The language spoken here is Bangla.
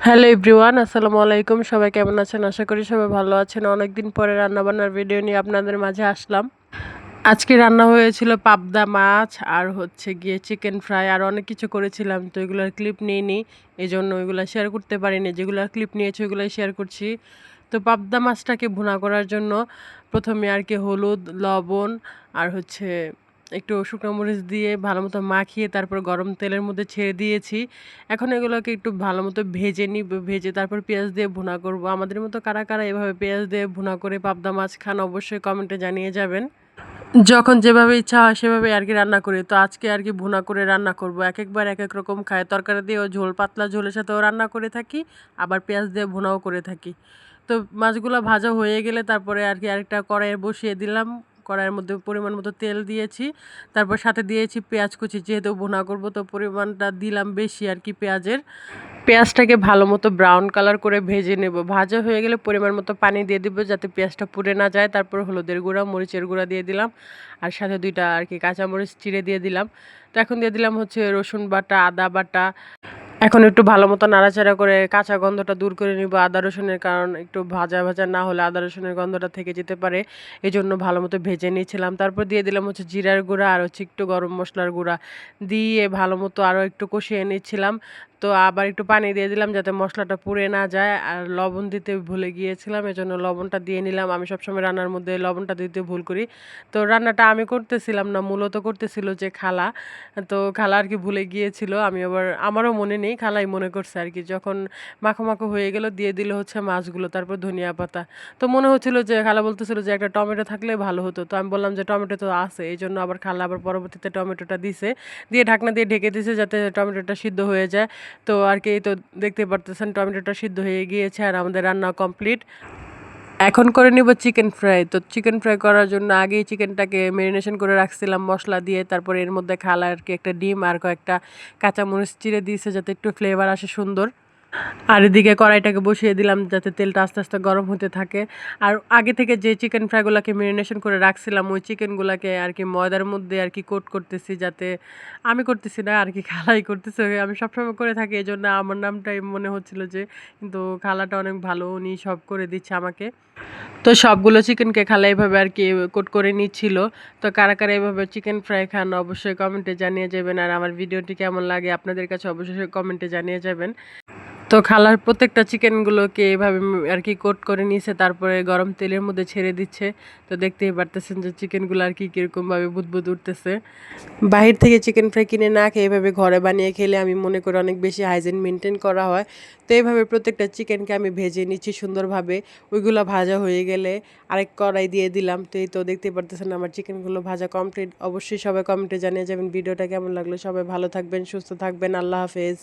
হ্যালো এভরিওয়ান, আসসালামু আলাইকুম। সবাই কেমন আছেন? আশা করি সবাই ভালো আছেন। অনেকদিন পরে রান্নাবান্নার ভিডিও নিয়ে আপনাদের মাঝে আসলাম। আজকে রান্না হয়েছিল পাবদা মাছ আর হচ্ছে গিয়ে চিকেন ফ্রাই আর অনেক কিছু করেছিলাম, তো এগুলোর ক্লিপ নিইনি, এই জন্য ওইগুলো শেয়ার করতে পারিনি। যেগুলোর ক্লিপ নিয়েছি ওইগুলোই শেয়ার করছি। তো পাবদা মাছটাকে ভুনা করার জন্য প্রথমে আর কি হলুদ, লবণ আর হচ্ছে একটু শুকনো মরিচ দিয়ে ভালো মতো মাখিয়ে তারপর গরম তেলের মধ্যে ছেড়ে দিয়েছি। এখন এগুলোকে একটু ভালো মতো ভেজে নিব, ভেজে তারপর পেঁয়াজ দিয়ে ভুনা করব। আমাদের মতো কারা কারা এভাবে পেঁয়াজ দিয়ে ভুনা করে পাবদা মাছ খান অবশ্যই কমেন্টে জানিয়ে যাবেন। যখন যেভাবে ইচ্ছা হয় সেভাবে আর কি রান্না করি। তো আজকে আর কি ভুনা করে রান্না করব। একেকবার একেক রকম খায়। তরকারি দিয়েও ঝোল, পাতলা ঝোলের সাথেও রান্না করে থাকি, আবার পেঁয়াজ দিয়ে ভুনাও করে থাকি। তো মাছগুলো ভাজা হয়ে গেলে তারপরে আর কি আরেকটা কড়াইয়ে বসিয়ে দিলাম। কড়াইয়ের মধ্যে পরিমাণ মতো তেল দিয়েছি। তারপর সাথে দিয়েছি পেঁয়াজ কুচি, যেহেতু ভুনা করব তো পরিমাণটা দিলাম বেশি আর কি পেঁয়াজের। পেঁয়াজটাকে ভালো মতো ব্রাউন কালার করে ভেজে নেব। ভাজা হয়ে গেলে পরিমাণ মতো পানি দিয়ে দিব যাতে পেঁয়াজটা পুড়ে না যায়। তারপর হলুদের গুঁড়া, মরিচের গুঁড়া দিয়ে দিলাম আর সাথে 2টা আর কি কাঁচামরিচ চিড়ে দিয়ে দিলাম। তো এখন দিয়ে দিলাম হচ্ছে রসুন বাটা, আদা বাটা। এখন একটু ভালো মতো নাড়াচাড়া করে কাঁচা গন্ধটা দূর করে নিব আদা রসুনের, কারণ একটু ভাজা ভাজা না হলে আদা রসুনের গন্ধটা থেকে যেতে পারে। এই জন্য ভালো মতো ভেজে নিয়েছিলাম। তারপর দিয়ে দিলাম হচ্ছে জিরার গুঁড়া আর হচ্ছে একটু গরম মশলার গুঁড়া দিয়ে ভালো মতো আরও একটু কষিয়ে নিচ্ছিলাম। তো আবার একটু পানি দিয়ে দিলাম যাতে মশলাটা পুড়ে না যায়, আর লবণ দিতে ভুলে গিয়েছিলাম, এজন্য লবণটা দিয়ে নিলাম। আমি সবসময় রান্নার মধ্যে লবণটা দিতে ভুল করি। তো রান্নাটা আমি করতেছিলাম না, মূলত করতেছিল যে খালা। তো খালা আর কি ভুলে গিয়েছিল, আমি আবার আমারও মনে নেই, খালাই মনে করছে আর কি। যখন মাখো মাখো হয়ে গেল দিয়ে দিল হচ্ছে মাছগুলো, তারপর ধনিয়া পাতা। তো মনে হচ্ছিল যে খালা বলতেছিল যে একটা টমেটো থাকলে ভালো হতো, তো আমি বললাম যে টমেটো তো আছে, এই জন্য আবার খালা আবার পরবর্তীতে টমেটোটা দিছে, দিয়ে ঢাকনা দিয়ে ঢেকে দিছে যাতে টমেটোটা সিদ্ধ হয়ে যায়। তো আর কি তো দেখতে পারতেছেন টমেটোটা সিদ্ধ হয়ে গিয়েছে আর আমাদের রান্না কমপ্লিট। এখন করে নিব চিকেন ফ্রাই। তো চিকেন ফ্রাই করার জন্য আগেই চিকেনটাকে ম্যারিনেশন করে রাখছিলাম মশলা দিয়ে। তারপরে এর মধ্যে খালা আর কি একটা ডিম আর কয়েকটা কাঁচামরিচ চিড়ে দিয়েছে যাতে একটু ফ্লেভার আসে সুন্দর। আর এদিকে কড়াইটাকে বসিয়ে দিলাম যাতে তেলটা আস্তে আস্তে গরম হতে থাকে। আর আগে থেকে যে চিকেন ফ্রাইগুলোকে ম্যারিনেশন করে রাখছিলাম ওই চিকেনগুলোকে আর কি ময়দার মধ্যে আর কি কোট করতেছি, যাতে আমি করতেছি না আর কি খালাই করতেছে। আমি সবসময় করে থাকি, এই জন্য আমার নামটাই মনে হচ্ছিল যে, কিন্তু খালাটা অনেক ভালো, উনি সব করে দিচ্ছে আমাকে। তো সবগুলো চিকেনকে খালা এভাবে আর কি কোট করে নিচ্ছিল। তো কারা কারা এভাবে চিকেন ফ্রাই খান অবশ্যই কমেন্টে জানিয়ে যাবেন, আর আমার ভিডিওটি কেমন লাগে আপনাদের কাছে অবশ্যই কমেন্টে জানিয়ে যাবেন। তো খালার প্রত্যেকটা চিকেনগুলোকে এভাবে আর কি কোট করে নিয়েছে, তারপরে গরম তেলের মধ্যে ছেড়ে দিচ্ছে। তো দেখতেই পারতেছেন যে চিকেনগুলো আর কি কীরকমভাবে বুদবুদ উঠতেছে। বাহির থেকে চিকেন ফ্রাই কিনে না খেয়ে এভাবে ঘরে বানিয়ে খেলে আমি মনে করি অনেক বেশি হাইজিন মেনটেন করা হয়। তো এইভাবে প্রত্যেকটা চিকেনকে আমি ভেজে নিচ্ছি সুন্দরভাবে। ওইগুলো ভাজা হয়ে গেলে আরেক কড়াই দিয়ে দিলাম। তো এই তো দেখতে পারতেছেন আমার চিকেনগুলো ভাজা কমপ্লিট। অবশ্যই সবাই কমেন্টে জানিয়ে যাবেন ভিডিওটা কেমন লাগলো। সবাই ভালো থাকবেন, সুস্থ থাকবেন। আল্লাহ হাফেজ।